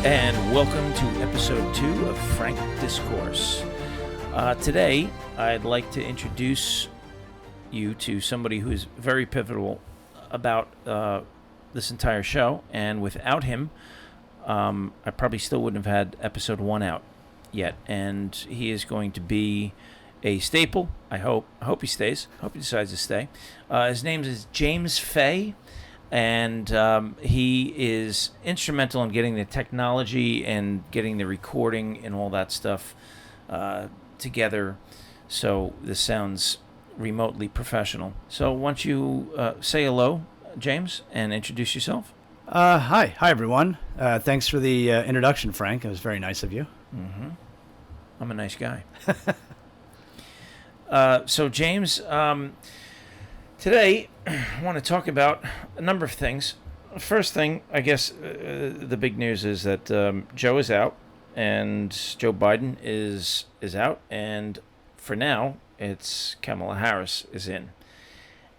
and welcome to episode 2 of Frank Discourse. Today, I'd like to introduce you to somebody who's very pivotal about this entire show, and without him, I probably still wouldn't have had episode 1 out yet, and he is going to be a staple. I hope he stays. I hope he decides to stay. His name is James Fay. And he is instrumental in getting the technology and getting the recording and all that stuff together. So this sounds remotely professional. So why don't you say hello, James, and introduce yourself? Hi everyone. Thanks for the introduction, Frank. It was very nice of you. Mm-hmm. I'm a nice guy. So James, today, I want to talk about a number of things. First thing, I guess, the big news is that Joe is out, and Joe Biden is out, and for now, it's Kamala Harris is in.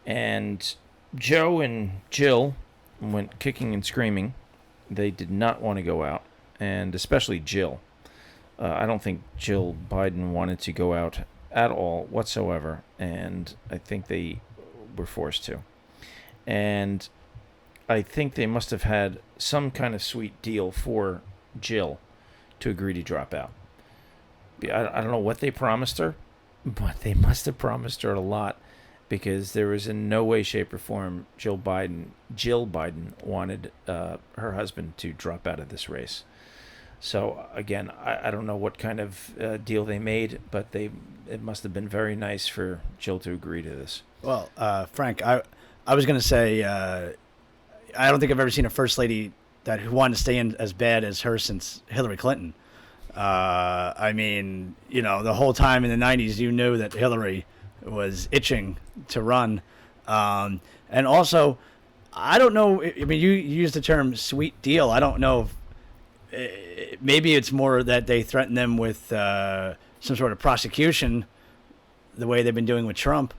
And Joe and Jill went kicking and screaming. They did not want to go out, and especially Jill. I don't think Jill Biden wanted to go out at all whatsoever, and I think they were forced to. And I think they must have had some kind of sweet deal for Jill to agree to drop out. I don't know what they promised her, but they must have promised her a lot, because there was in no way, shape, or form Jill Biden wanted her husband to drop out of this race. So again, I don't know what kind of deal they made, but it must have been very nice for Jill to agree to this. Well, Frank, I was going to say, I don't think I've ever seen a first lady who wanted to stay in as bad as her since Hillary Clinton. I mean, the whole time in the 90s, you knew that Hillary was itching to run. And also, I don't know, I mean, you used the term sweet deal. I don't know if maybe it's more that they threatened them with some sort of prosecution, the way they've been doing with Trump.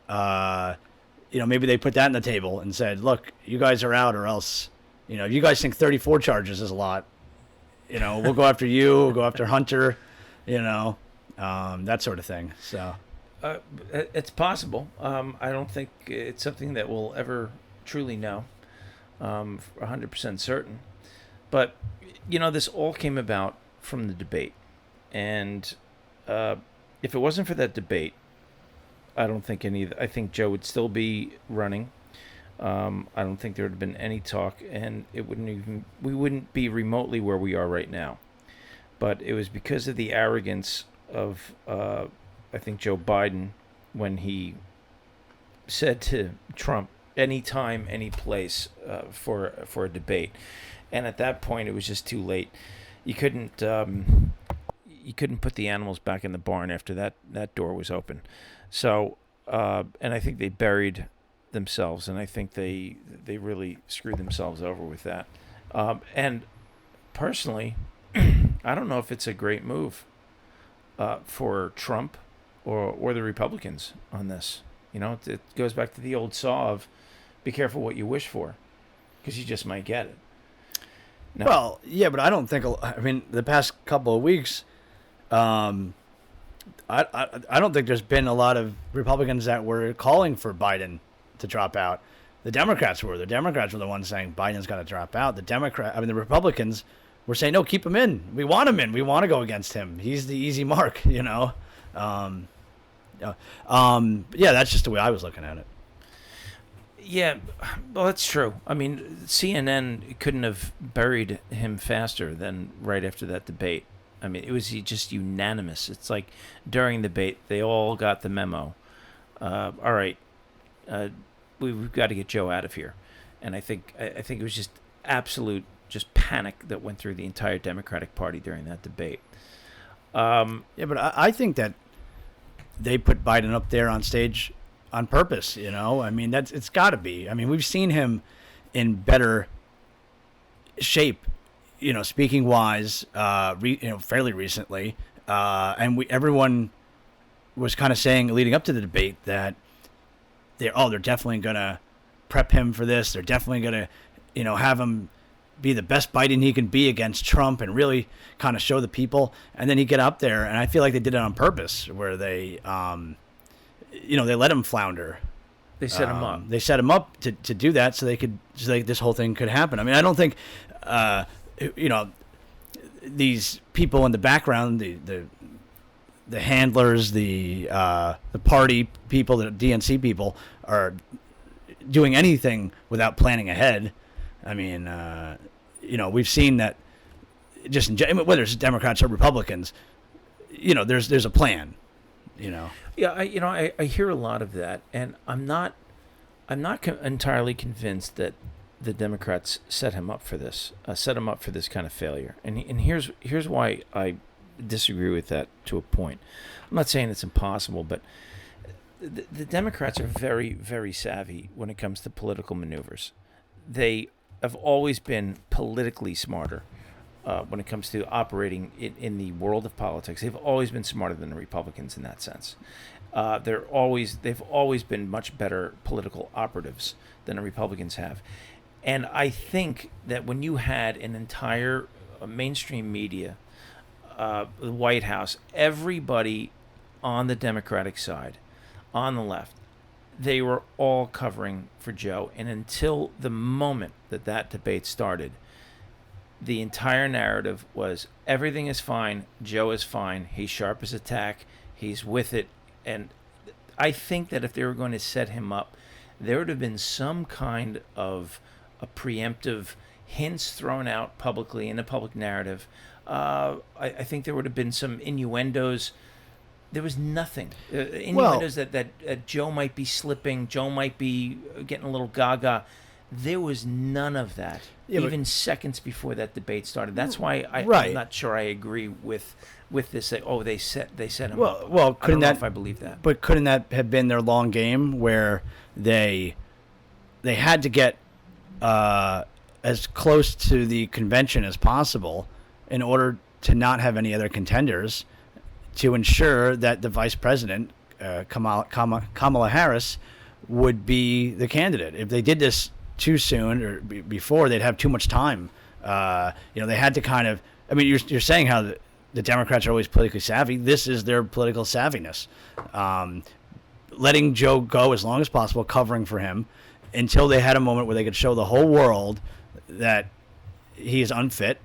Maybe they put that on the table and said, look, you guys are out, or else, if you guys think 34 charges is a lot, we'll go after you, we'll go after Hunter, that sort of thing. So it's possible. I don't think it's something that we'll ever truly know 100% certain. But, this all came about from the debate. And if it wasn't for that debate, I don't think I think Joe would still be running. I don't think there would have been any talk, and we wouldn't be remotely where we are right now. But it was because of the arrogance of, I think, Joe Biden, when he said to Trump, anytime, any place for a debate. And at that point, it was just too late. You couldn't put the animals back in the barn after that door was open. So, and I think they buried themselves, and I think they really screwed themselves over with that. And personally, I don't know if it's a great move for Trump or the Republicans on this. It goes back to the old saw of be careful what you wish for, because you just might get it. No. Well, yeah, but I don't think, the past couple of weeks, I don't think there's been a lot of Republicans that were calling for Biden to drop out. The Democrats were. The Democrats were the ones saying Biden's got to drop out. The Republicans were saying, no, keep him in. We want him in. We want to go against him. He's the easy mark, Yeah, that's just the way I was looking at it. Yeah, well, that's true. I mean, CNN couldn't have buried him faster than right after that debate. I mean, it was just unanimous. It's like during the debate, they all got the memo. All right, we've got to get Joe out of here. And I think it was just absolute panic that went through the entire Democratic Party during that debate. Yeah, but I think that they put Biden up there on stage on purpose, it's got to be. I mean, we've seen him in better shape, speaking wise, fairly recently, and everyone was kind of saying leading up to the debate that they're definitely gonna prep him for this. They're definitely gonna, have him be the best Biden he can be against Trump and really kind of show the people. And then he get up there, and I feel like they did it on purpose, where they, they let him flounder. They set him up. They set him up to do that so this whole thing could happen. I mean, I don't think, these people in the background, the handlers, the party people, the DNC people, are doing anything without planning ahead. I mean, we've seen that just whether it's Democrats or Republicans, there's a plan. Yeah, I hear a lot of that, and I'm not entirely convinced that the Democrats set him up for this kind of failure. And here's why I disagree with that to a point. I'm not saying it's impossible, but the Democrats are very, very savvy when it comes to political maneuvers. They have always been politically smarter when it comes to operating in the world of politics. They've always been smarter than the Republicans in that sense. They've always been much better political operatives than the Republicans have. And I think that when you had an entire mainstream media, the White House, everybody on the Democratic side, on the left, they were all covering for Joe. And until the moment that debate started, the entire narrative was everything is fine, Joe is fine, he's sharp as a tack, he's with it. And I think that if they were going to set him up, there would have been some kind of a preemptive hints thrown out publicly in the public narrative. I think there would have been some innuendos. There was nothing. Innuendos that Joe might be slipping, Joe might be getting a little gaga. There was none of that, even seconds before that debate started. That's why I'm not sure I agree with this. They set him up. Well, I don't know if I believe that. But couldn't that have been their long game, where they had to get as close to the convention as possible in order to not have any other contenders, to ensure that the vice president, Kamala Harris, would be the candidate? If they did this too soon or before, they'd have too much time. They had to kind of. I mean, you're saying how the Democrats are always politically savvy. This is their political savviness, letting Joe go as long as possible, covering for him until they had a moment where they could show the whole world that he is unfit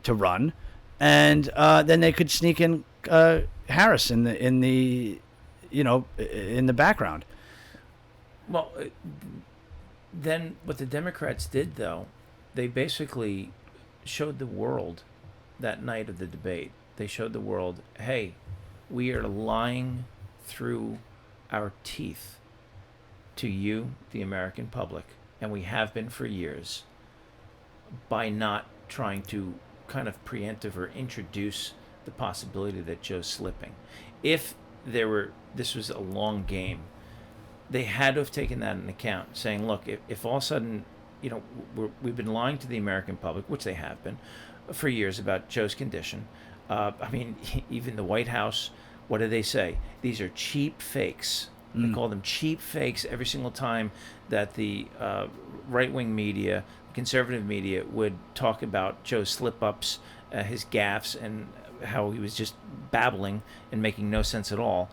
to run, and then they could sneak in Harris in the background. Well, then what the Democrats did, though, they basically showed the world that night of the debate. They showed the world, hey, we are lying through our teeth to you, the American public, and we have been for years, by not trying to kind of preemptive or introduce the possibility that Joe's slipping. If this was a long game, they had to have taken that into account, saying, look, if all of a sudden, we've been lying to the American public, which they have been for years, about Joe's condition. Even the White House, what do they say? These are cheap fakes. They call them cheap fakes every single time that the right-wing media, conservative media, would talk about Joe's slip-ups, his gaffes, and how he was just babbling and making no sense at all.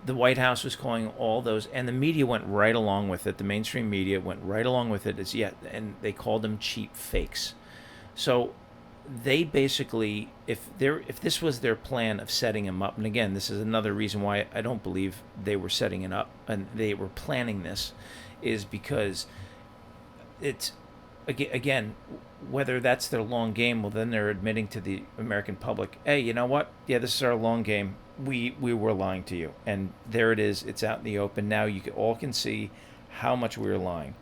The White House was calling all those, and the media went right along with it. The mainstream media went right along with it and they called them cheap fakes. So they basically, if this was their plan of setting him up, and again, this is another reason why I don't believe they were setting it up and they were planning this, is because it's, again, whether that's their long game, well, then they're admitting to the American public, hey, you know what? Yeah, this is our long game. We were lying to you, and there it is. It's out in the open now. You all can see how much we were lying.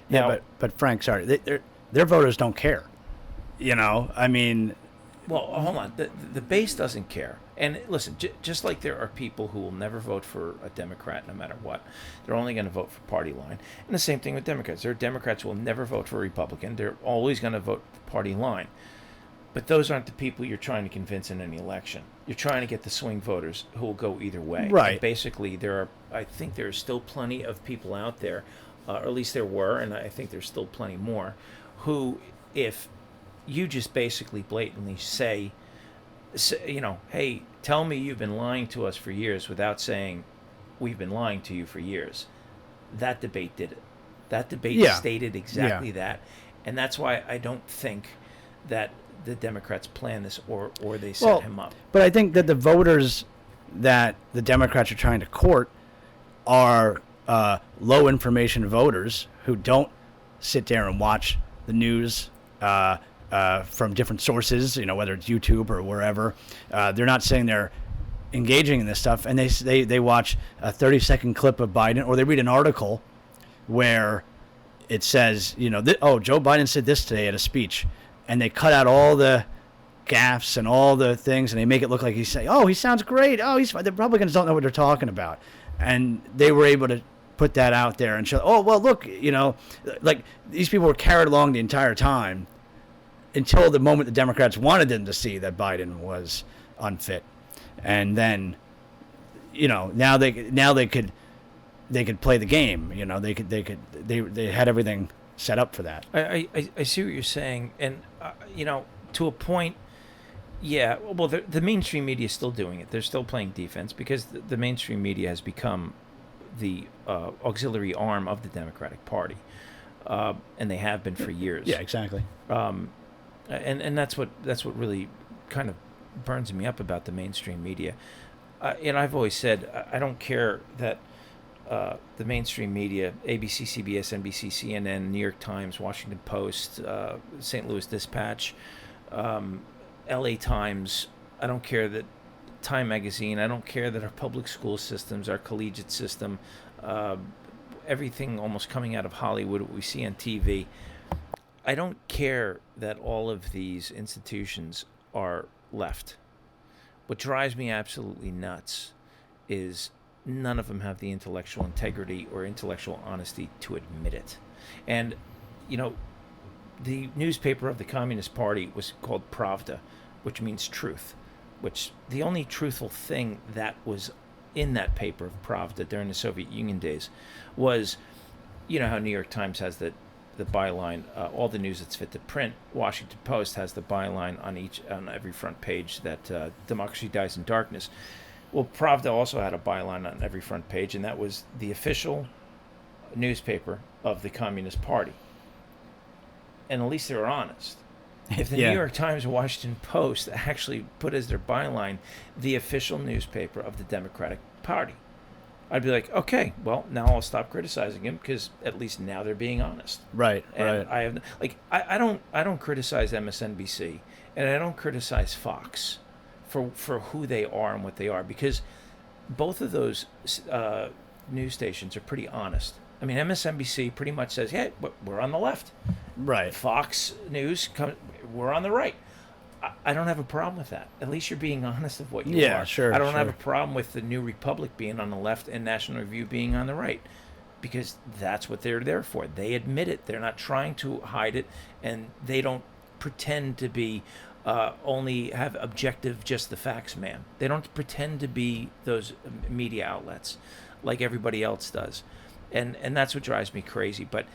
Now, yeah, but Frank, sorry, their voters don't care. I mean, well, hold on. The base doesn't care. And listen, just like there are people who will never vote for a Democrat no matter what, they're only going to vote for party line. And the same thing with Democrats. There are Democrats who will never vote for a Republican. They're always going to vote for party line. But those aren't the people you're trying to convince in any election. You're trying to get the swing voters who will go either way. Right. And basically, I think there are still plenty of people out there, or at least there were, and I think there's still plenty more, who if you just basically blatantly say, hey, tell me you've been lying to us for years without saying we've been lying to you for years. That debate did it. That debate Yeah. stated exactly that. And that's why I don't think that the Democrats planned this or they set him up. But I think that the voters that the Democrats are trying to court are low information voters who don't sit there and watch the news from different sources, whether it's YouTube or wherever. They're not sitting there engaging in this stuff, and they watch a 30-second clip of Biden, or they read an article where it says, Joe Biden said this today at a speech, and they cut out all the gaffes and all the things, and they make it look like he's saying, he sounds great. The Republicans don't know what they're talking about. And they were able to put that out there and show, look, like these people were carried along the entire time until the moment the Democrats wanted them to see that Biden was unfit. And then, now they could play the game. They had everything set up for that. I see what you're saying, and to a point, yeah. Well, the mainstream media is still doing it. They're still playing defense because the mainstream media has become the auxiliary arm of the Democratic Party, and they have been for years. Yeah, exactly. And that's what really kind of burns me up about the mainstream media. And I've always said I don't care that the mainstream media, ABC, CBS, NBC, CNN, New York Times, Washington Post, St. Louis Dispatch, LA Times, I don't care that Time Magazine, I don't care that our public school systems, our collegiate system, everything almost coming out of Hollywood, what we see on TV, I don't care that all of these institutions are left. What drives me absolutely nuts is none of them have the intellectual integrity or intellectual honesty to admit it. And, the newspaper of the Communist Party was called Pravda, which means truth, which the only truthful thing that was in that paper of Pravda during the Soviet Union days was, how New York Times has the byline, all the news that's fit to print. Washington Post has the byline on every front page that democracy dies in darkness. Well, Pravda also had a byline on every front page, and that was the official newspaper of the Communist Party. And at least they were honest. If the New York Times or Washington Post actually put as their byline the official newspaper of the Democratic Party, I'd be like, okay, well, now I'll stop criticizing him because at least now they're being honest. Right. And I don't criticize MSNBC and I don't criticize Fox for who they are and what they are, because both of those news stations are pretty honest. I mean, MSNBC pretty much says, "Hey, we're on the left." Right. Fox News, we're on the right. I don't have a problem with that. At least you're being honest of what you are. Yeah, sure. I don't have a problem with the New Republic being on the left and National Review being on the right, because that's what they're there for. They admit it. They're not trying to hide it, and they don't pretend to be only have objective, just the facts, man. They don't pretend to be those media outlets like everybody else does, and that's what drives me crazy. But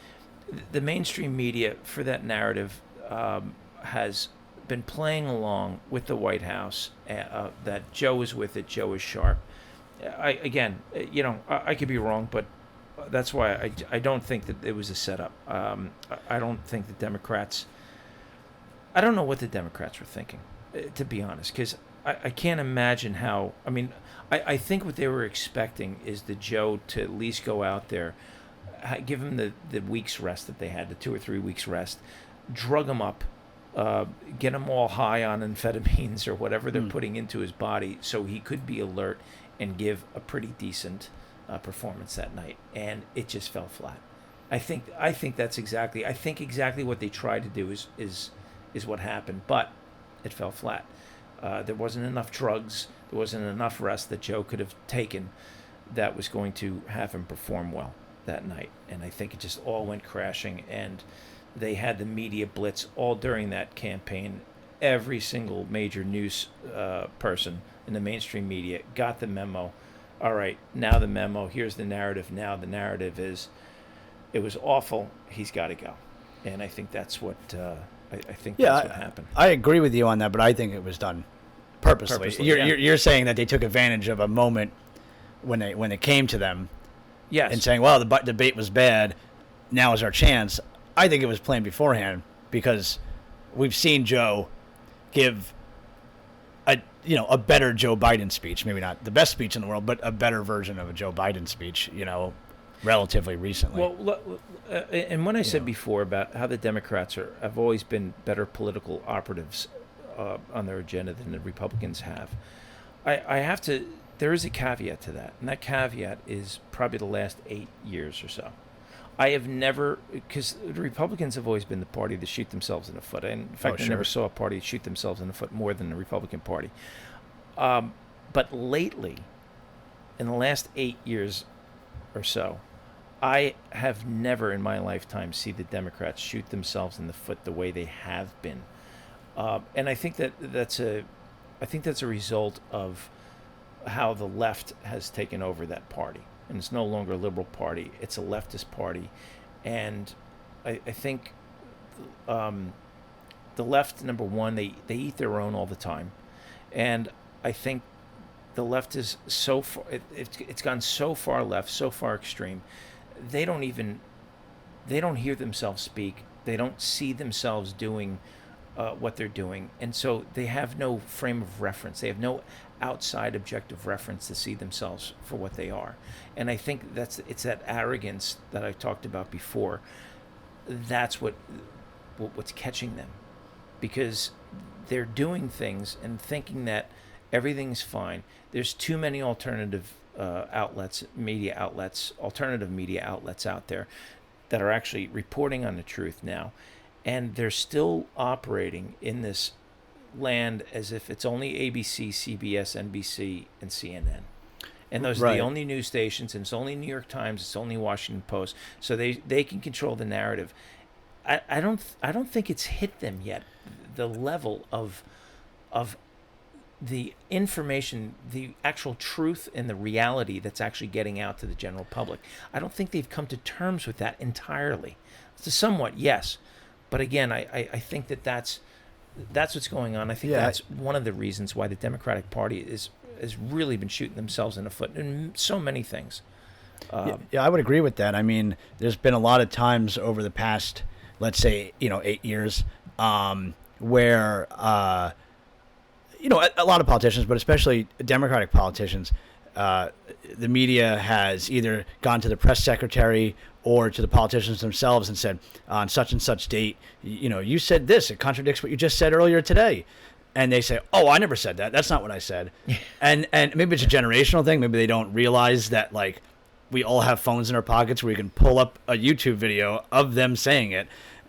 the mainstream media, for that narrative, has been playing along with the White House, that Joe is with it, Joe is sharp. I could be wrong, but that's why I don't think that it was a setup. I don't think the Democrats, I don't know what the Democrats were thinking, to be honest, because I can't imagine how, I think what they were expecting is the Joe to at least go out there, give him the week's rest that they had, the 2 or 3 weeks rest, drug him up, get him all high on amphetamines or whatever they're putting into his body so he could be alert and give a pretty decent performance that night. And it just fell flat. I think that's exactly what they tried to do is what happened, but it fell flat. There wasn't enough drugs, there wasn't enough rest that Joe could have taken that was going to have him perform well that night. And I think it just all went crashing, and they had the media blitz all during that campaign. Every single major news person in the mainstream media got the memo. All right, now the memo, here's the narrative. Now the narrative is, it was awful, he's got to go. And I think that's what I think Yeah, that's what happened. I agree with you on that, but I think it was done purposely. Purposely, You're, yeah. you're saying that they took advantage of a moment when they came to them Yes. and saying, "Well, the debate was bad. Now is our chance." I think it was planned beforehand because we've seen Joe give a better Joe Biden speech. Maybe not the best speech in the world, but a better version of a Joe Biden speech. Relatively recently. Well, and when I said know. before about how the Democrats have always been better political operatives on their agenda than the Republicans have, I have to. There is a caveat to that, and that caveat is probably the last 8 years or so. I have never, because the Republicans have always been the party to shoot themselves in the foot. And in fact, I sure. never saw a party shoot themselves in the foot more than the Republican Party. But lately, in the last 8 years or so, I have never in my lifetime seen the Democrats shoot themselves in the foot the way they have been, and I think that's a result of how the left has taken over that party, and it's no longer a liberal party; it's a leftist party, and I think the left, number one, they eat their own all the time, and I think the left is so far it's gone so far left, so far extreme. They don't hear themselves speak. They don't see themselves doing what they're doing, and so they have no frame of reference. They have no outside objective reference to see themselves for what they are. And I think it's that arrogance that I talked about before. That's what's catching them, because they're doing things and thinking that everything's fine. There's too many alternative alternative media outlets out there that are actually reporting on the truth now, and they're still operating in this land as if it's only ABC, CBS, NBC, and CNN, and those are the only news stations, and it's only New York Times, it's only Washington Post, so they can control the narrative. I don't think it's hit them yet, the level of the information, the actual truth and the reality that's actually getting out to the general public. I don't think they've come to terms with that entirely. Somewhat, yes. But again, I think that's what's going on. I think that's one of the reasons why the Democratic Party has really been shooting themselves in the foot in so many things. Yeah, I would agree with that. I mean, there's been a lot of times over the past, let's say, 8 years, where a lot of politicians, but especially Democratic politicians, the media has either gone to the press secretary or to the politicians themselves and said, on such and such date, you said this, it contradicts what you just said earlier today. And they say, "Oh, I never said that. That's not what I said." and maybe it's a generational thing. Maybe they don't realize that, like, we all have phones in our pockets where we can pull up a YouTube video of them saying it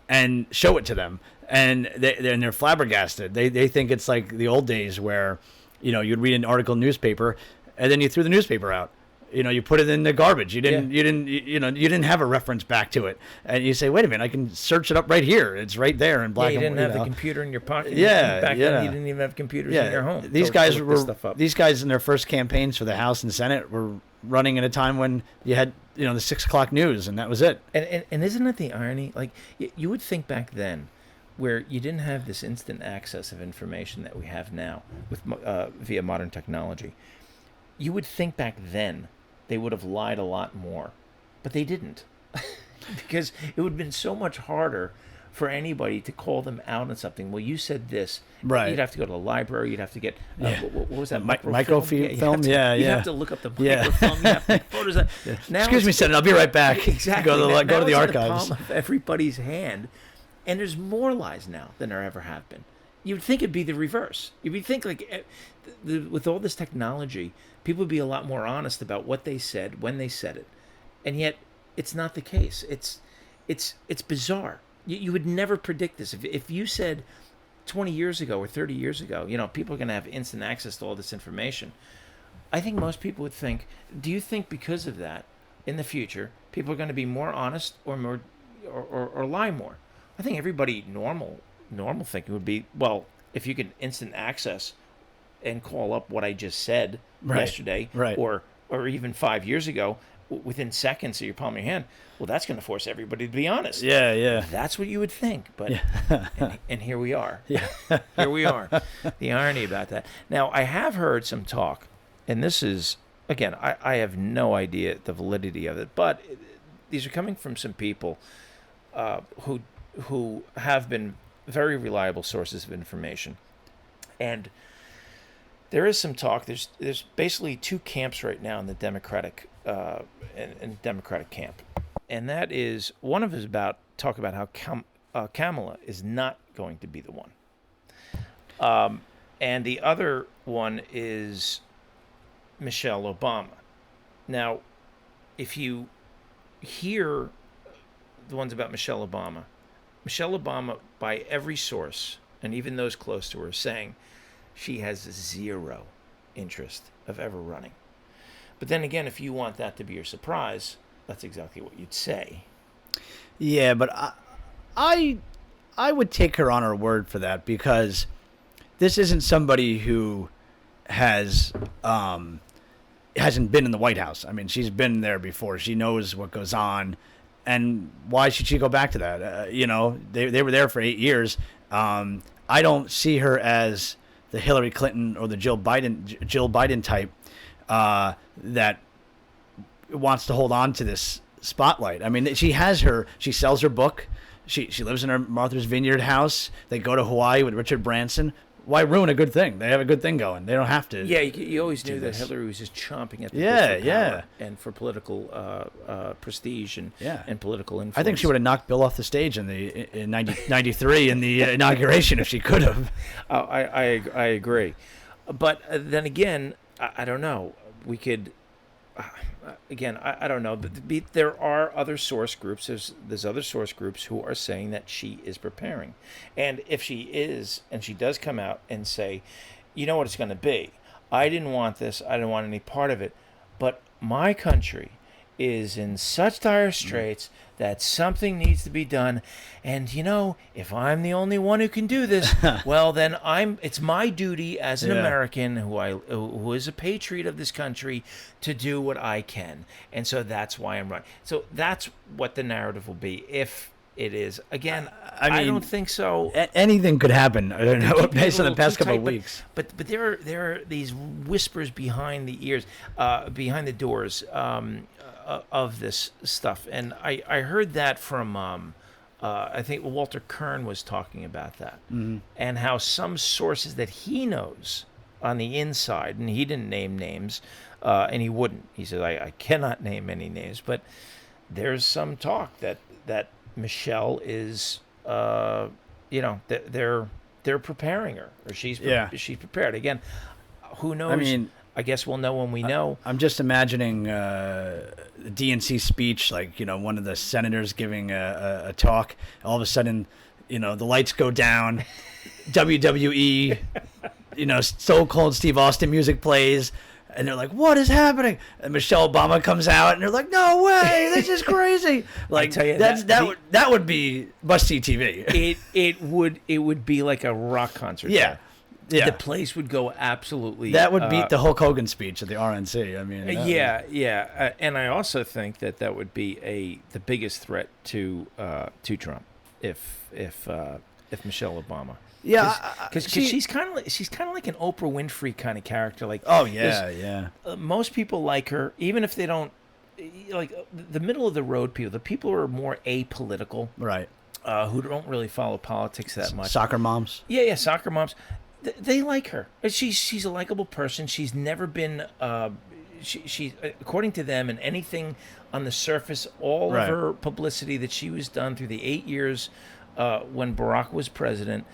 and show it to them. And they're flabbergasted. They think it's like the old days where, you'd read an article in the newspaper and then you threw the newspaper out. You put it in the garbage. You didn't have a reference back to it. And you say, wait a minute, I can search it up right here. It's right there in black and white. You didn't have the computer in your pocket. Back then you didn't even have computers in your home. These guys in their first campaigns for the House and Senate were running at a time when you had, the 6 o'clock news, and that was it. And isn't it the irony? Like, you would think back then, where you didn't have this instant access of information that we have now with via modern technology, you would think back then they would have lied a lot more, but they didn't, because it would have been so much harder for anybody to call them out on something. Well, you said this. Right. You'd have to go to the library. You'd have to get what was that? Microfilm. You'd have to look up the microfilm. You have to photos. Now, excuse me, Senator. I'll be right back. Exactly. Go to the archives. In the palm of everybody's hand. And there's more lies now than there ever have been. You'd think it'd be the reverse. You'd think, like, with all this technology, people would be a lot more honest about what they said when they said it, and yet it's not the case. It's bizarre. You would never predict this. If you said 20 years ago or 30 years ago, people are going to have instant access to all this information, I think most people would think. Do you think because of that, in the future, people are going to be more honest or more or lie more? I think everybody normal thinking would be, well, if you can instant access and call up what I just said yesterday, right, or even 5 years ago, within seconds of your palm of your hand. Well, that's going to force everybody to be honest. Yeah, yeah. That's what you would think, but and here we are. Yeah. Here we are. The irony about that. Now, I have heard some talk, and this is, again, I have no idea the validity of it, but these are coming from some people who have been very reliable sources of information. And there is some talk. There's basically two camps right now in the Democratic Democratic camp, and that is one of is talk about how Kamala is not going to be the one, and the other one is Michelle Obama. Now, if you hear the ones about Michelle Obama, by every source, and even those close to her, saying she has zero interest of ever running. But then again, if you want that to be your surprise, that's exactly what you'd say. Yeah, but I would take her on her word for that, because this isn't somebody who hasn't been in the White House. I mean, she's been there before. She knows what goes on. And why should she go back to that? They were there for 8 years. I don't see her as the Hillary Clinton or the Jill Biden type that wants to hold on to this spotlight. I mean, she sells her book. She lives in her Martha's Vineyard house. They go to Hawaii with Richard Branson. Why ruin a good thing? They have a good thing going. They don't have to. Yeah, you always knew that Hillary was just chomping at the bit for power and for political prestige and political influence. I think she would have knocked Bill off the stage in 93 in the inauguration if she could have. I agree, but then again, I don't know. We could. Again, I don't know. But there are other source groups. There's other source groups who are saying that she is preparing. And if she is, and she does come out and say, you know what it's going to be. I didn't want this. I didn't want any part of it. But my country is in such dire straits that something needs to be done. And, if I'm the only one who can do this, well, then it's my duty as an American who is a patriot of this country to do what I can. And so that's why I'm running. So that's what the narrative will be if it is. Again, I don't think so. Anything could happen. I don't know, based on the past couple of weeks. But there are these whispers behind the ears, behind the doors, of this stuff, and I heard that from I think Walter Kern was talking about that, and how some sources that he knows on the inside, and he didn't name names, and he wouldn't. He said I cannot name any names, but there's some talk that Michelle is, they're preparing her, or she's prepared. Again, who knows? I mean, I guess we'll know when we know. I'm just imagining the DNC speech, like, one of the senators giving a talk. All of a sudden, the lights go down, WWE, Stone Cold Steve Austin music plays, and they're like, what is happening? And Michelle Obama comes out, and they're like, no way, this is crazy. Like, tell you, that would be must-see TV. It would be like a rock concert. Yeah. Yeah. The place would go absolutely. That would beat the Hulk Hogan speech at the RNC. I mean, and I also think that would be the biggest threat to Trump if Michelle Obama. Yeah, because she's kind of like an Oprah Winfrey kind of character. Like, most people like her, even if they don't like the middle of the road people. The people who are more apolitical, right? Who don't really follow politics that much. Soccer moms. Yeah, soccer moms. They like her. She's a likable person. She's never been. She according to them, and anything on the surface, all of her publicity that she was done through the 8 years when Barack was president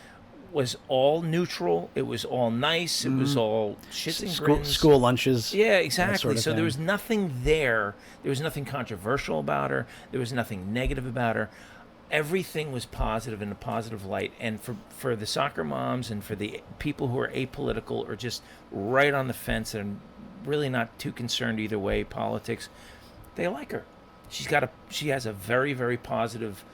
was all neutral. It was all nice. It was all shits and grins. School lunches. Yeah, exactly. Sort of so thing. there was nothing there. There was nothing controversial about her. There was nothing negative about her. Everything was positive in a positive light. And for the soccer moms and for the people who are apolitical or just right on the fence and really not too concerned either way, politics, they like her. She has a very, very positive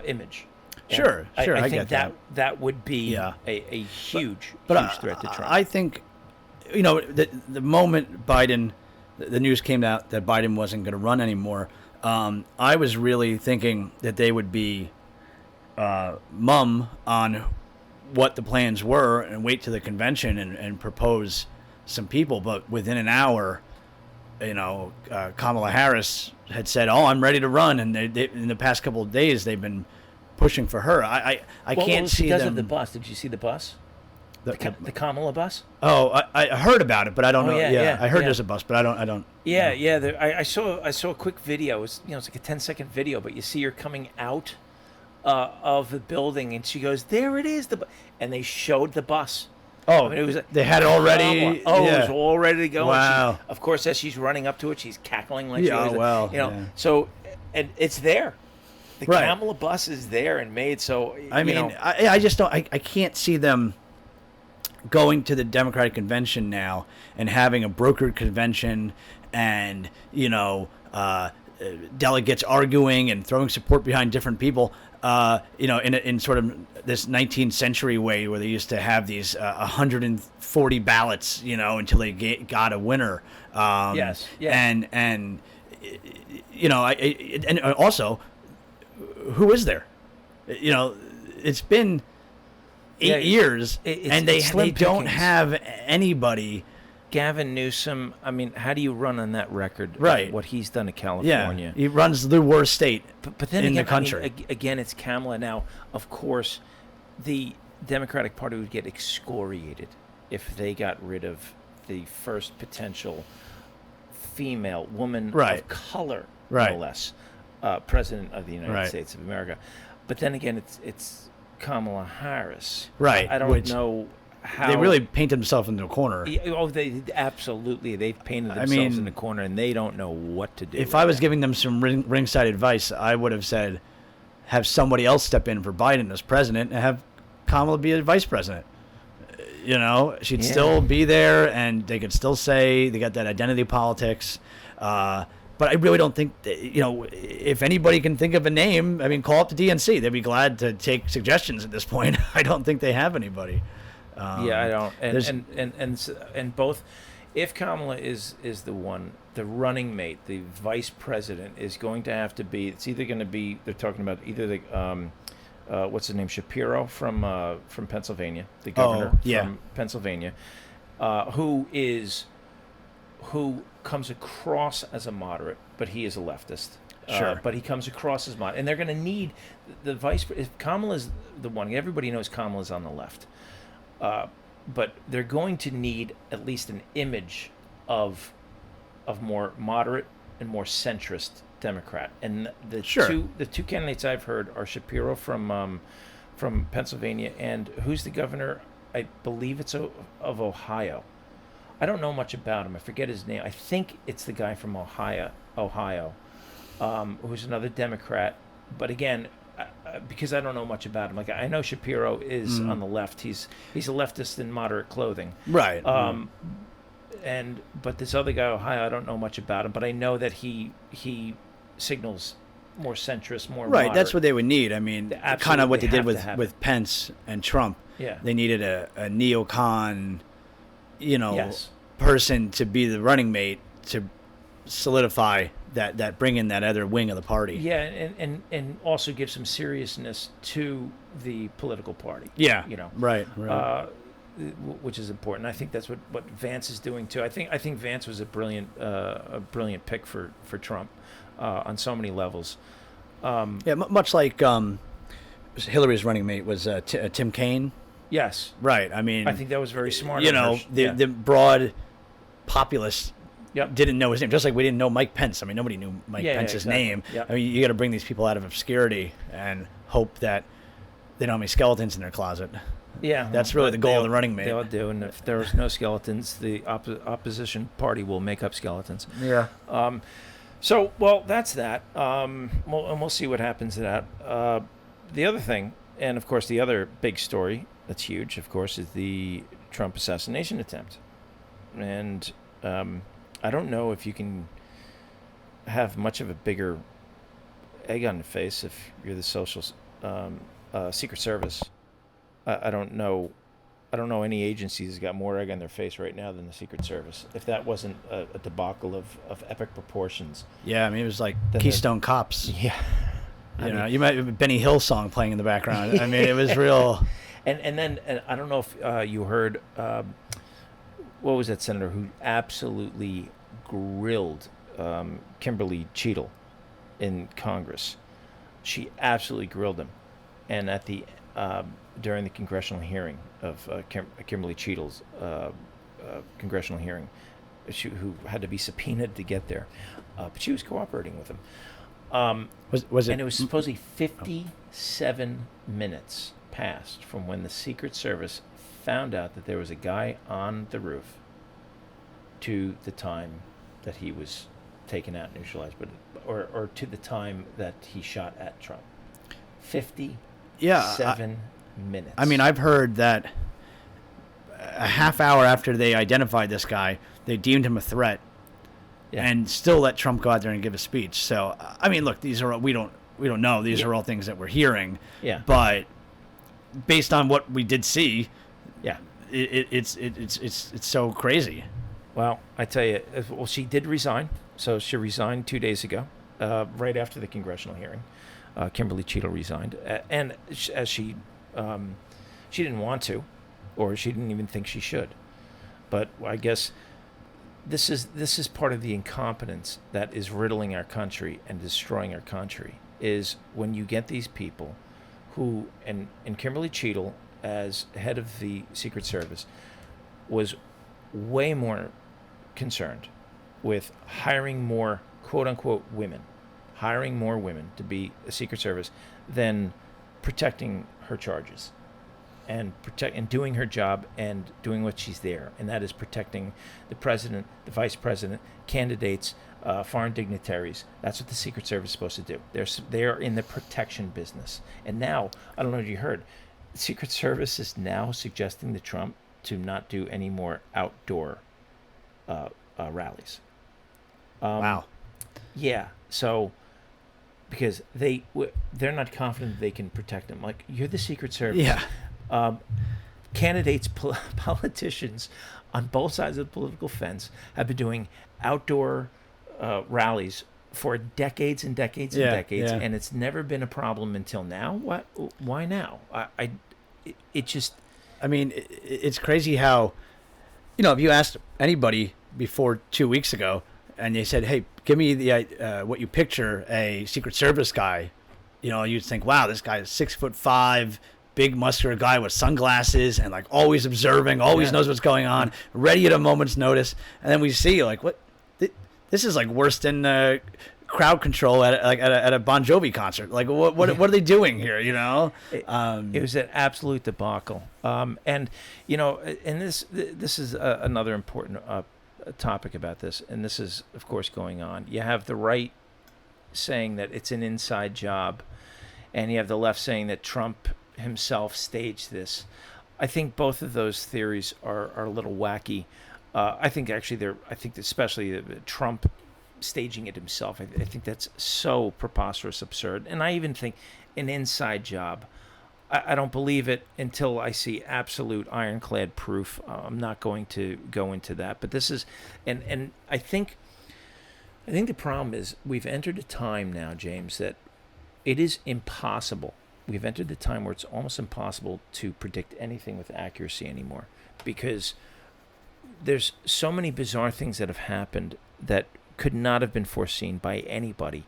image. Sure, I think get that would be a huge threat to Trump. I think, the moment Biden the news came out that Biden wasn't going to run anymore, I was really thinking that they would be mum on what the plans were and wait to the convention and propose some people. But within an hour, Kamala Harris had said, "Oh, I'm ready to run," and they in the past couple of days they've been pushing for her. I can't see because them. of the bus. Did you see the bus? The Kamala bus? Oh, I heard about it, but I don't know. Yeah, I heard there's a bus, but I don't. Yeah. I saw a quick video. It's like a 10-second video, but you see her coming out of the building, and she goes, "There it is," and they showed the bus. Oh, I mean, it was they had it already. Oh, it was all ready to go. Wow. And of course, as she's running up to it, she's cackling like she was. Yeah. So, and it's there. The Right. Kamala bus is there and made. So I just don't. I can't see them going to the Democratic convention now and having a brokered convention and delegates arguing and throwing support behind different people. In sort of this 19th century way where they used to have these 140 ballots, until they got a winner. Yes. And also, who is there? It's been 8 years, and they don't have anybody. Gavin Newsom, I mean, how do you run on that record? Right. What he's done to California. Yeah, he runs the worst state but then in again, the country. I mean, again, it's Kamala. Now, of course, the Democratic Party would get excoriated if they got rid of the first potential female woman of color, no less, president of the United States of America. But then again, it's Kamala Harris. Right. I don't know how they really paint themselves into a corner. They absolutely. They've painted themselves in the corner, and they don't know what to do. If I was giving them some ringside advice, I would have said, have somebody else step in for Biden as president and have Kamala be a vice president. She'd still be there, and they could still say they got that identity politics. But I really don't think, if anybody can think of a name, I mean, call up the DNC. They'd be glad to take suggestions at this point. I don't think they have anybody. I don't. And both, if Kamala is the one, the running mate, the vice president is going to have to be. It's either going to be. They're talking about either the what's his name, Shapiro from Pennsylvania, the governor from Pennsylvania, who comes across as a moderate, but he is a leftist. Sure. But he comes across as moderate, and they're going to need the vice. If Kamala's the one, everybody knows Kamala's on the left. But they're going to need at least an image of more moderate and more centrist Democrat. And the two candidates I've heard are Shapiro from Pennsylvania, and who's the governor? I believe it's of Ohio. I don't know much about him. I forget his name. I think it's the guy from Ohio, who's another Democrat. But again, because I don't know much about him. Like, I know Shapiro is on the left. He's a leftist in moderate clothing. Right. But this other guy, Ohio, I don't know much about him, but I know that he signals more centrist, more moderate. That's what they would need. I mean, kind of what they did with Pence and Trump. Yeah. They needed a neocon, person to be the running mate to solidify that bring in that other wing of the party. Yeah, and also give some seriousness to the political party. Yeah, right. Which is important. I think that's what Vance is doing too. I think Vance was a brilliant pick for Trump on so many levels. Much like Hillary's running mate was Tim Kaine. Yes, right. I mean, I think that was very smart. The broad populace. Yep. Didn't know his name, just like we didn't know Mike Pence. I mean, nobody knew Mike Pence's name. Yep. I mean, you got to bring these people out of obscurity and hope that they don't have any skeletons in their closet. Yeah, that's really the goal of the running mate. They all do, and if there's no skeletons, the opposition party will make up skeletons. Yeah. So, that's that. We'll see what happens to that. The other thing, and of course, the other big story that's huge, of course, is the Trump assassination attempt, and. I don't know if you can have much of a bigger egg on the face if you're the Secret Service. I don't know I don't know any agency that's got more egg on their face right now than the Secret Service. If that wasn't a debacle of epic proportions. Yeah, I mean, it was like Then Keystone Cops. Yeah. You might have Benny Hill song playing in the background. I mean, it was real. And then I don't know if you heard, what was that senator who absolutely grilled Kimberly Cheatle in Congress? She absolutely grilled him. And at the during the congressional hearing of Kimberly Cheatle's congressional hearing, who had to be subpoenaed to get there, but she was cooperating with him. Was it? And it was supposedly 57 minutes passed from when the Secret Service found out that there was a guy on the roof to the time that he was taken out and neutralized, or to the time that he shot at Trump. 57 minutes. I mean, I've heard that a half hour after they identified this guy, they deemed him a threat, and still let Trump go out there and give a speech. So, I mean, look, these are we don't know. These are all things that we're hearing. Yeah. But based on what we did see, yeah, it's so crazy. Well, I tell you, well, she did resign. So she resigned 2 days ago, right after the congressional hearing. Kimberly Cheatle resigned, and as she didn't want to, or she didn't even think she should. But I guess this is part of the incompetence that is riddling our country and destroying our country. Is when you get these people who, and Kimberly Cheatle, as head of the Secret Service, was way more concerned with hiring more quote-unquote women, hiring more women to be a Secret Service than protecting her charges and doing her job and doing what she's there, and that is protecting the president, the vice president, candidates, foreign dignitaries. That's what the Secret Service is supposed to do. They're in the protection business. And now, I don't know if you heard, the Secret Service is now suggesting to Trump to not do any more outdoor rallies. Wow. Yeah. So, because they're not confident they can protect him. Like, you're the Secret Service. Yeah. Candidates, politicians on both sides of the political fence have been doing outdoor rallies for decades and decades and decades, and it's never been a problem until now. What? Why now? It just. I mean, it's crazy how, if you asked anybody before 2 weeks ago, and they said, "Hey, give me the what you picture a Secret Service guy," you'd think, "Wow, this guy is 6'5", big muscular guy with sunglasses and like always observing, always knows what's going on, ready at a moment's notice." And then we see like, what? This is like worse than crowd control at a Bon Jovi concert. Like, what are they doing here? It was an absolute debacle. And this is another important topic about this, and this is of course going on. You have the right saying that it's an inside job, and you have the left saying that Trump himself staged this. I think both of those theories are a little wacky. I think especially Trump staging it himself. I think that's so preposterous, absurd. And I even think an inside job. I don't believe it until I see absolute ironclad proof. I'm not going to go into that. But this is, and I think the problem is we've entered a time now, James, that it is impossible. We've entered the time where it's almost impossible to predict anything with accuracy anymore, because there's so many bizarre things that have happened that could not have been foreseen by anybody.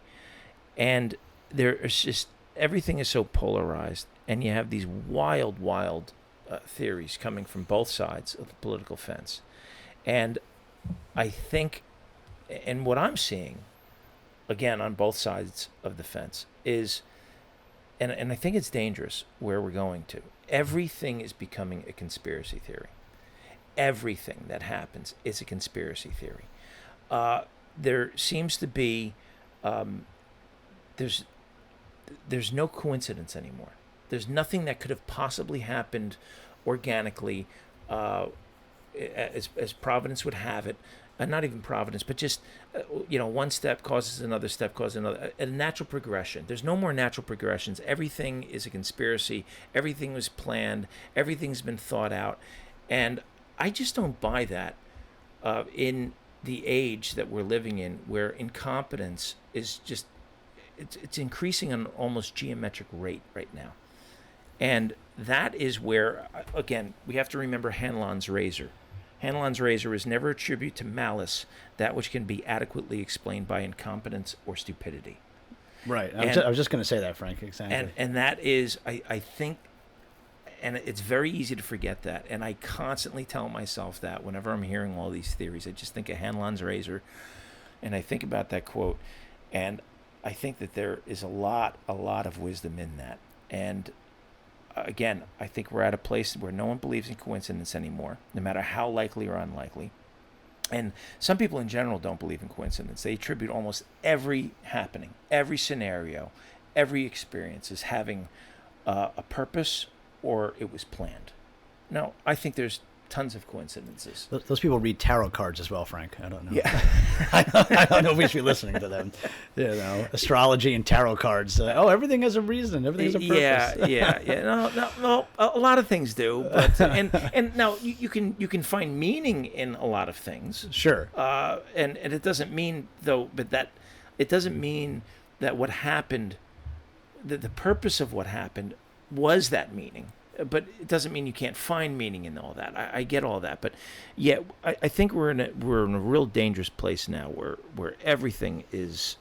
And there is just, everything is so polarized, and you have these wild theories coming from both sides of the political fence. And I think, and what I'm seeing, again, on both sides of the fence is, and I think it's dangerous where we're going to. Everything is becoming a conspiracy theory. Everything that happens is a conspiracy theory. There seems to be, there's no coincidence anymore. There's nothing that could have possibly happened organically as Providence would have it, not even Providence, but just one step causes another step causes another, a natural progression. There's no more natural progressions. Everything is a conspiracy. Everything was planned. Everything's been thought out, and I just don't buy that in the age that we're living in, where incompetence is just it's increasing at an almost geometric rate right now. And that is where, again, we have to remember Hanlon's razor. Hanlon's razor is never a tribute to malice, that which can be adequately explained by incompetence or stupidity. Right. I was just going to say that, Frank. Exactly. And that is, I think, and it's very easy to forget that. And I constantly tell myself that whenever I'm hearing all these theories. I just think of Hanlon's razor, and I think about that quote, and I think that there is a lot of wisdom in that. And again, I think we're at a place where no one believes in coincidence anymore, no matter how likely or unlikely. And some people in general don't believe in coincidence. They attribute almost every happening, every scenario, every experience as having a purpose or it was planned. Now, I think there's tons of coincidences. Those people read tarot cards as well, Frank. I don't know. Yeah. I don't know if we should be listening to them. Astrology and tarot cards. Everything has a reason. Everything has a purpose. Yeah. No. A lot of things do, but and now you can find meaning in a lot of things. Sure. And it doesn't mean it doesn't mean that what happened, that the purpose of what happened was that meaning. But it doesn't mean you can't find meaning in all that. I get all that, but yeah, I think we're in a real dangerous place now, where everything is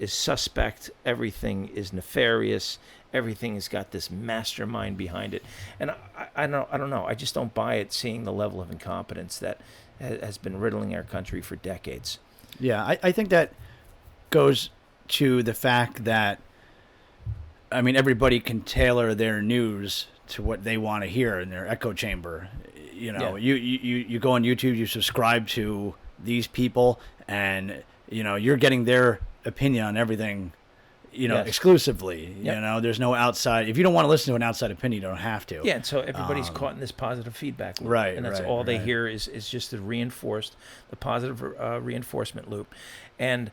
suspect, everything is nefarious, everything has got this mastermind behind it, and I don't know. I just don't buy it, seeing the level of incompetence that has been riddling our country for decades. Yeah, I think that goes to the fact that, I mean, everybody can tailor their news to what they want to hear in their echo chamber. Yeah. You go on YouTube, you subscribe to these people, and you're getting their opinion on everything, Yes. exclusively. Yep. There's no outside. If you don't want to listen to an outside opinion, you don't have to. Yeah, and so everybody's caught in this positive feedback loop. Right, and that's right, all they right. hear is just the positive reinforcement loop. And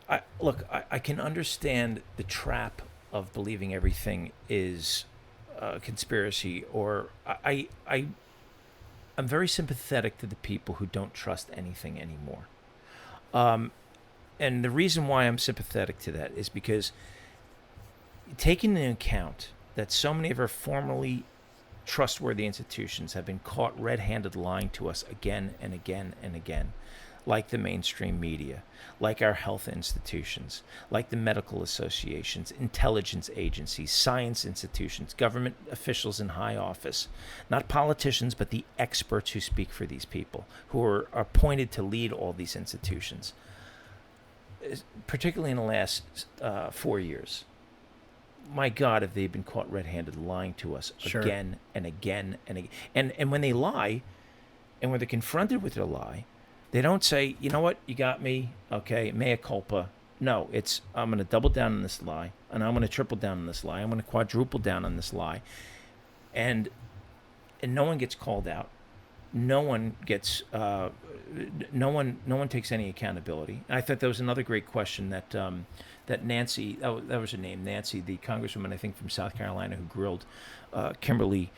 I can understand the trap of believing everything is a conspiracy, or I'm very sympathetic to the people who don't trust anything anymore. And the reason why I'm sympathetic to that is because, taking into account that so many of our formerly trustworthy institutions have been caught red-handed lying to us again and again and again, like the mainstream media, like our health institutions, like the medical associations, intelligence agencies, science institutions, government officials in high office, not politicians, but the experts who speak for these people, who are appointed to lead all these institutions, particularly in the last 4 years. My God, have they been caught red-handed lying to us Sure. again and again and again. And when they lie, and when they're confronted with their lie, they don't say, you know what, you got me, okay, mea culpa. No, it's, I'm going to double down on this lie, and I'm going to triple down on this lie. I'm going to quadruple down on this lie. And no one gets called out. No one gets, no one takes any accountability. And I thought that was another great question that Nancy, that was her name, Nancy, the congresswoman, I think, from South Carolina, who grilled Kimberly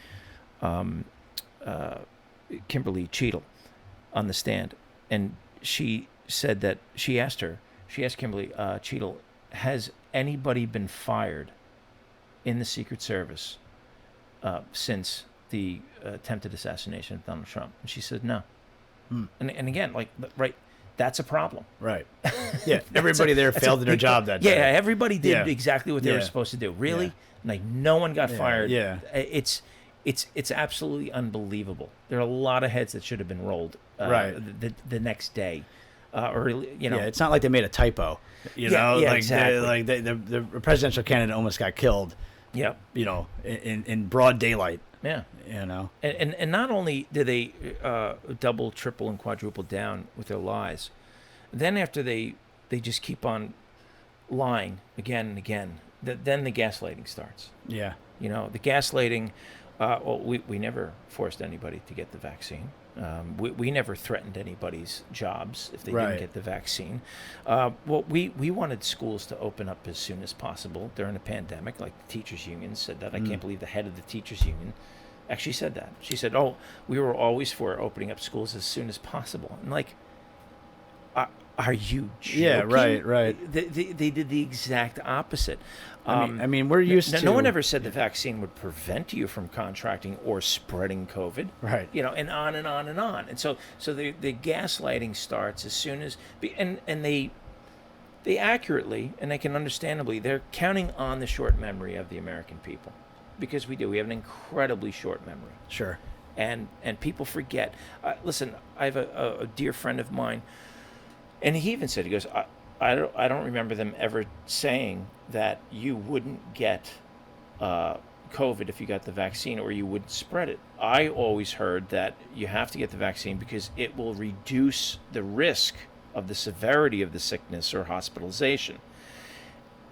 Cheadle on the stand. And she said that she asked Kimberly Cheadle, has anybody been fired in the Secret Service since the attempted assassination of Donald Trump? And she said no. And again, right, that's a problem. Right. Yeah. Everybody there failed in their job that Yeah, day. everybody did Yeah. exactly what they were Yeah. supposed to do. Really? Yeah. Like, no one got Yeah. fired. Yeah. It's absolutely unbelievable. There are a lot of heads that should have been rolled Right. the next day. Yeah, it's not like they made a typo. Yeah, exactly. The presidential candidate almost got killed. Yeah. In broad daylight. Yeah. And not only did they double, triple, and quadruple down with their lies, then after they just keep on lying again and again, then the gaslighting starts. Yeah. The gaslighting Well, we never forced anybody to get the vaccine. We never threatened anybody's jobs if they Right. didn't get the vaccine. Well, we wanted schools to open up as soon as possible during a pandemic, like the teachers' union said that. I can't believe the head of the teachers' union actually said that. She said, "Oh, we were always for opening up schools as soon as possible." And like, are you joking? Yeah, right. They did the exact opposite. I mean, we're used to. No one ever said the vaccine would prevent you from contracting or spreading COVID. Right. You know, and on and on and on. And so the gaslighting starts as soon as and they accurately and they can understandably they're counting on the short memory of the American people, because we do. We have an incredibly short memory. Sure. And people forget. Listen, I have a dear friend of mine, and he even said, he goes, I don't remember them ever saying that you wouldn't get COVID if you got the vaccine, or you wouldn't spread it. I always heard that you have to get the vaccine because it will reduce the risk of the severity of the sickness or hospitalization.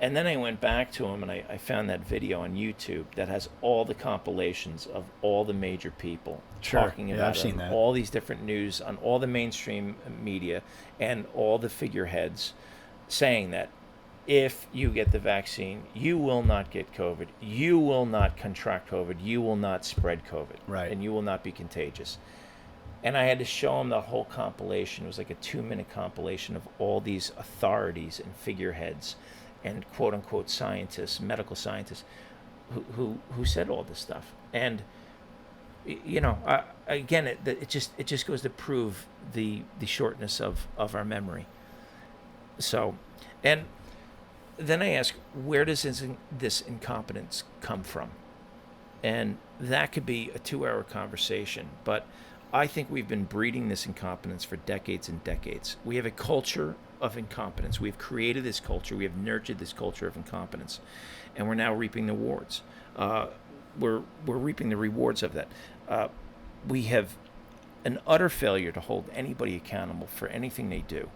And then I went back to him and I found that video on YouTube that has all the compilations of all the major people Sure. talking Yeah, about I've it seen on that. all these different news, on all the mainstream media, and all the figureheads saying that if you get the vaccine, you will not get COVID, you will not contract COVID, you will not spread COVID, Right. and you will not be contagious. And I had to show him the whole compilation. It was like a 2-minute compilation of all these authorities and figureheads and quote unquote scientists, medical scientists, who said all this stuff. And you know, again, it just goes to prove the shortness of our memory. So, and then I ask, where does this incompetence come from? And that could be a 2-hour conversation, but I think we've been breeding this incompetence for decades and decades. We have a culture of incompetence. We've created this culture. We have nurtured this culture of incompetence, and we're now reaping the rewards. We're reaping the rewards of that. We have an utter failure to hold anybody accountable for anything they do,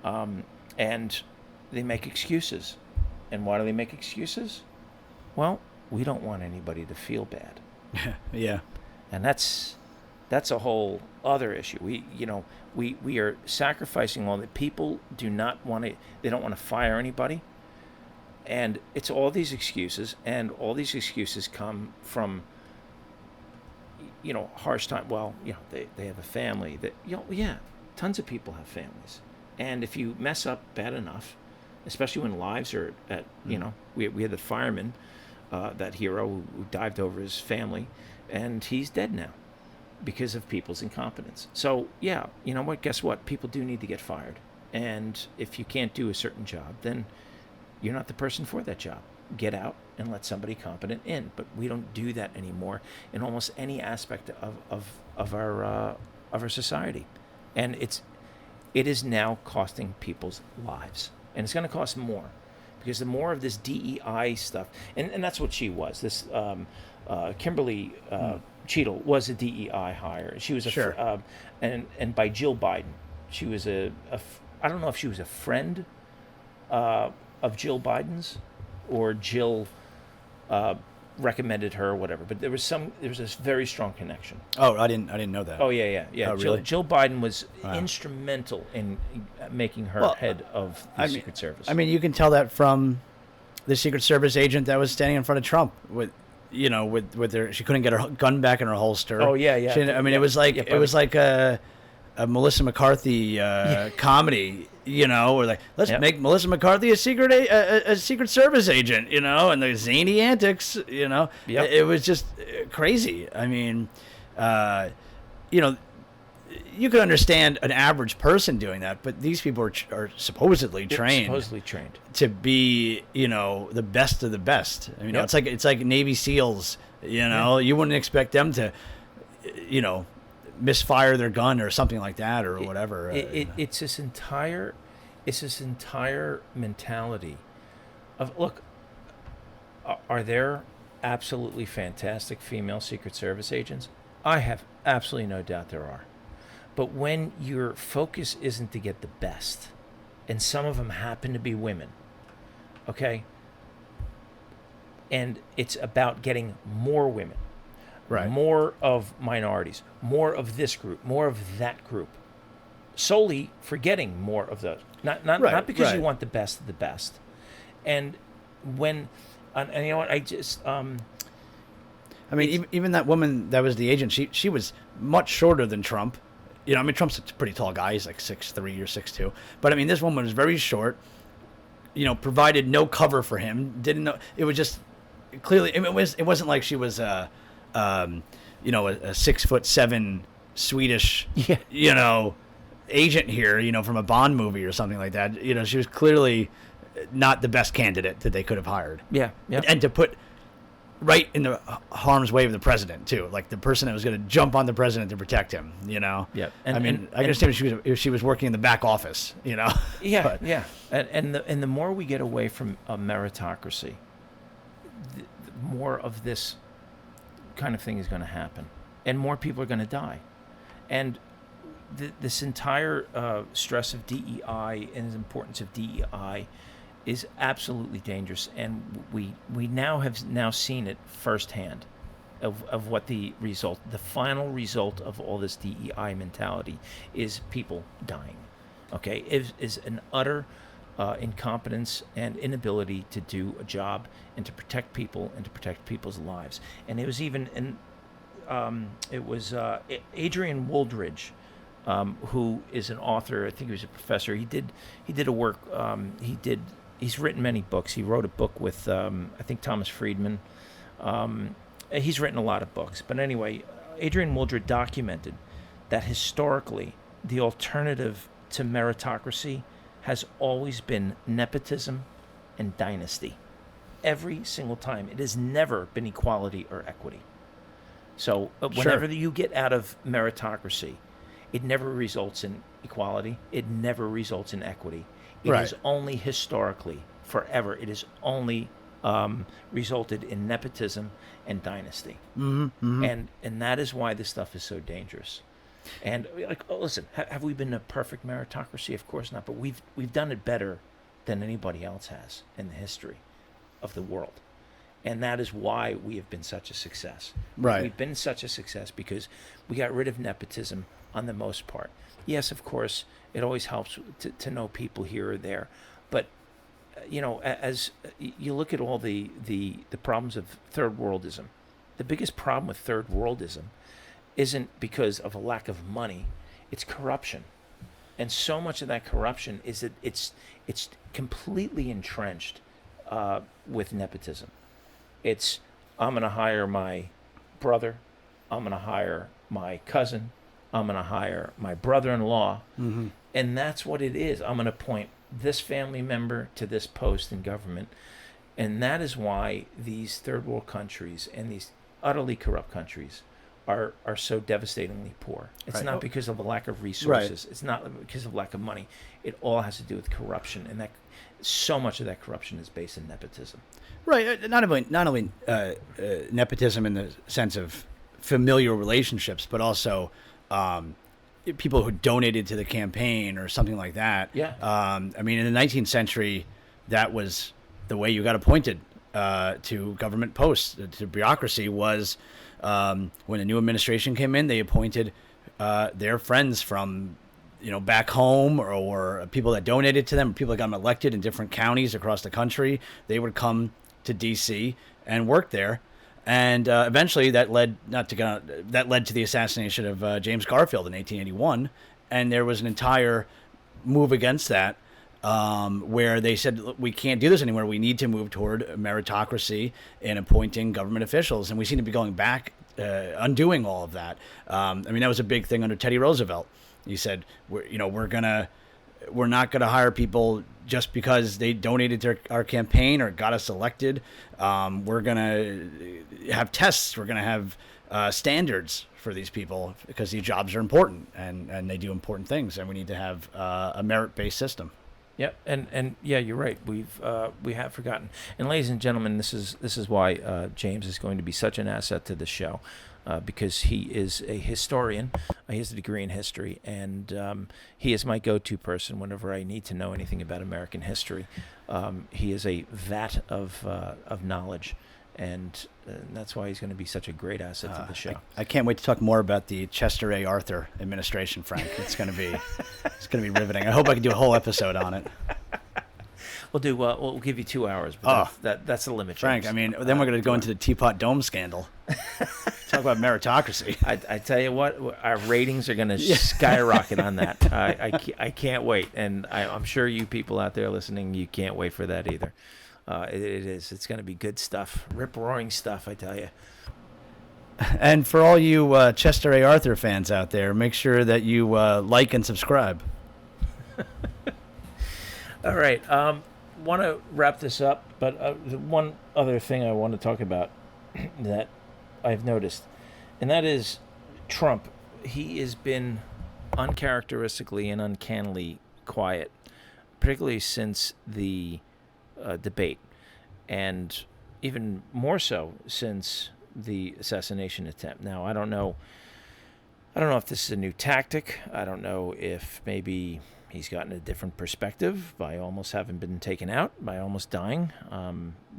and they make excuses. And why do they make excuses? Well, we don't want anybody to feel bad. Yeah. And that's a whole other issue. We are sacrificing all that. People do not want to. They don't want to fire anybody, and it's all these excuses. And all these excuses come from, harsh time. Well, they have a family. That yeah, tons of people have families, and if you mess up bad enough, especially when lives are at we had the fireman, that hero who dived over his family, and he's dead now because of people's incompetence. So yeah, you know what? Guess what? People do need to get fired. And if you can't do a certain job, then you're not the person for that job. Get out and let somebody competent in. But we don't do that anymore in almost any aspect of our society. And it is now costing people's lives. And it's going to cost more, because the more of this DEI stuff, and that's what she was. This Kimberly Cheadle was a DEI hire. She was Sure. And by Jill Biden, she was I don't know if she was a friend of Jill Biden's, or Jill recommended her or whatever. But there was this very strong connection. Oh, I didn't know that. Oh yeah. Oh, really? Jill Biden was Wow. instrumental in making her Well, head of the Secret Service. I mean, you can tell that from the Secret Service agent that was standing in front of Trump with her. She couldn't get her gun back in her holster. Oh, yeah. It was like Yeah, it was like a Melissa McCarthy comedy. Or like, let's Yep. make Melissa McCarthy a Secret Service agent. And the zany antics. Yep. It was just crazy. I mean, you could understand an average person doing that, but these people are supposedly trained to be, the best of the best. I mean, Yep. it's like Navy SEALs. You wouldn't expect them to, misfire their gun or something like that or whatever. It's this entire mentality of, look, are there absolutely fantastic female Secret Service agents? I have absolutely no doubt there are. But when your focus isn't to get the best, and some of them happen to be women, okay, and it's about getting more women. Right. more of minorities, more of this group, more of that group, solely forgetting more of those. Not because you right. want the best of the best. And when, and you know what, I just I mean, even that woman that was the agent, she was much shorter than Trump. You know, I mean, Trump's a pretty tall guy. He's like 6'3" or 6'2". But I mean, this woman was very short. You know, provided no cover for him. Didn't know. It was just clearly. It wasn't like she was you know, a 6'7" Swedish. Yeah. You know, agent here. You know, from a Bond movie or something like that. You know, she was clearly not the best candidate that they could have hired. yeah. And to put right in the harm's way of the president too, like the person that was going to jump on the president to protect him. You know. Yeah. I mean, I understand if she was working in the back office. You know. Yeah, But, yeah, and the more we get away from a meritocracy, the more of this kind of thing is going to happen, and more people are going to die, and this entire stress of DEI and the importance of DEI is absolutely dangerous, and we now have seen it firsthand. Of what the final result of all this DEI mentality is people dying. Okay, is an utter incompetence and inability to do a job and to protect people and to protect people's lives. And it was even Adrian Wooldridge, who is an author. I think he was a professor. He did a work. He's written many books. He wrote a book with I think Thomas Friedman. He's written a lot of books. But anyway, Adrian Wooldridge documented that historically the alternative to meritocracy has always been nepotism and dynasty. Every single time. It has never been equality or equity. So whenever you get out of meritocracy, it never results in equality. It never results in equity. It Right. is only historically, forever, it has only resulted in nepotism and dynasty. And that is why this stuff is so dangerous. And like, listen, have we been a perfect meritocracy? Of course not. But we've done it better than anybody else has in the history of the world, and that is why we have been such a success. Right. We've been such a success because we got rid of nepotism on the most part. Yes, of course, it always helps to know people here or there, but you know, as you look at all the problems of third worldism, the biggest problem with third worldism isn't because of a lack of money, it's corruption. And so much of that corruption is that it's completely entrenched with nepotism. It's, I'm going to hire my brother, I'm going to hire my cousin, I'm going to hire my brother-in-law, and that's what it is. I'm going to appoint this family member to this post in government, and that is why these third world countries and these utterly corrupt countries are so devastatingly poor. It's Right. not because of a lack of resources. It's not because of lack of money. It all has to do with corruption, and that so much of that corruption is based in nepotism. Right. Not only nepotism in the sense of familial relationships, but also people who donated to the campaign or something like that. Yeah. I mean, in the 19th century, that was the way you got appointed to government posts, to bureaucracy, was when a new administration came in, they appointed their friends from, you know, back home, or people that donated to them, people that got them elected in different counties across the country. They would come to D.C. and work there. And eventually that led to the assassination of James Garfield in 1881. And there was an entire move against that, where they said, "Look, we can't do this anymore. We need to move toward meritocracy in appointing government officials." And we seem to be going back, undoing all of that. I mean, that was a big thing under Teddy Roosevelt. He said, we're not gonna hire people just because they donated to our campaign or got us elected. We're gonna have tests. We're gonna have standards for these people because these jobs are important and they do important things, and we need to have a merit-based system. Yeah, and yeah, you're right. We have forgotten. And ladies and gentlemen, this is why James is going to be such an asset to the show, because he is a historian. He has a degree in history, and he is my go-to person whenever I need to know anything about American history. He is a vat of knowledge, and and that's why he's going to be such a great asset to the show. I can't wait to talk more about the Chester A. Arthur administration, Frank. It's gonna be riveting. I hope I can do a whole episode on it. We'll give you 2 hours, but that's the limit, Frank. James. I mean, then we're going to go into the Teapot Dome scandal. Talk about meritocracy. I tell you what, our ratings are going to skyrocket on that. I can't wait, and I'm sure you people out there listening, you can't wait for that either. It is. It's going to be good stuff, rip-roaring stuff, I tell you. And for all you Chester A. Arthur fans out there, make sure that you like and subscribe. All right. Want to wrap this up, but one other thing I want to talk about that I've noticed, and that is Trump. He has been uncharacteristically and uncannily quiet, particularly since the debate, and even more so since the assassination attempt. Now, I don't know if this is a new tactic. I don't know if maybe he's gotten a different perspective by almost having been taken out, by almost dying.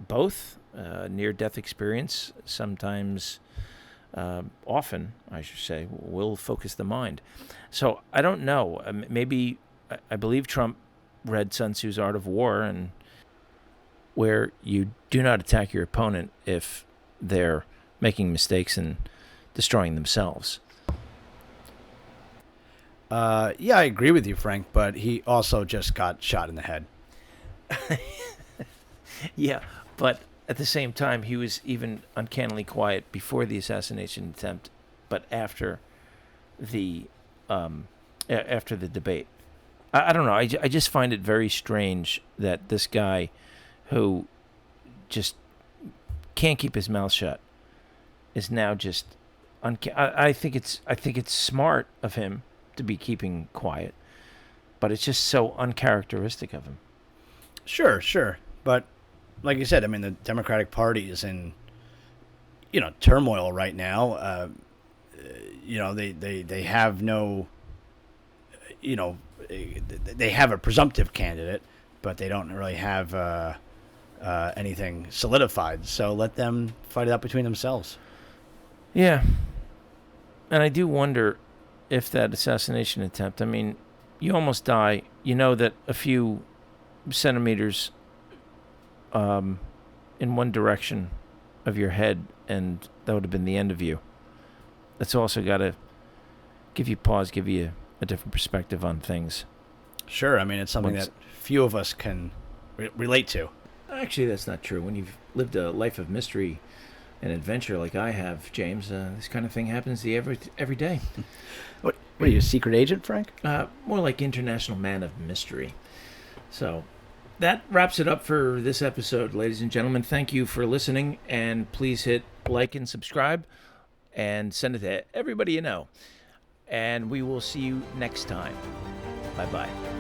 Both near-death experience, sometimes, often, I should say, will focus the mind. So I don't know. Maybe I believe Trump read Sun Tzu's Art of War, and where you do not attack your opponent if they're making mistakes and destroying themselves. Yeah, I agree with you, Frank, but he also just got shot in the head. Yeah, but at the same time, he was even uncannily quiet before the assassination attempt, but after the debate. I don't know. I just find it very strange that this guy who just can't keep his mouth shut is now just I think it's smart of him to be keeping quiet, but it's just so uncharacteristic of him. Sure. But like you said, I mean, the Democratic Party is in, turmoil right now. They have no, they have a presumptive candidate, but they don't really have anything solidified. So let them fight it out between themselves. Yeah. And I do wonder if that assassination attempt, I mean, you almost die. You know that a few centimeters in one direction of your head, and that would have been the end of you. That's also got to give you pause, give you a different perspective on things. Sure. I mean, it's something that few of us can relate to. Actually, that's not true. When you've lived a life of mystery and adventure like I have, James, this kind of thing happens to you every day. What are you, a secret agent, Frank? More like international man of mystery. So that wraps it up for this episode, ladies and gentlemen. Thank you for listening, and please hit like and subscribe and send it to everybody you know. And we will see you next time. Bye-bye.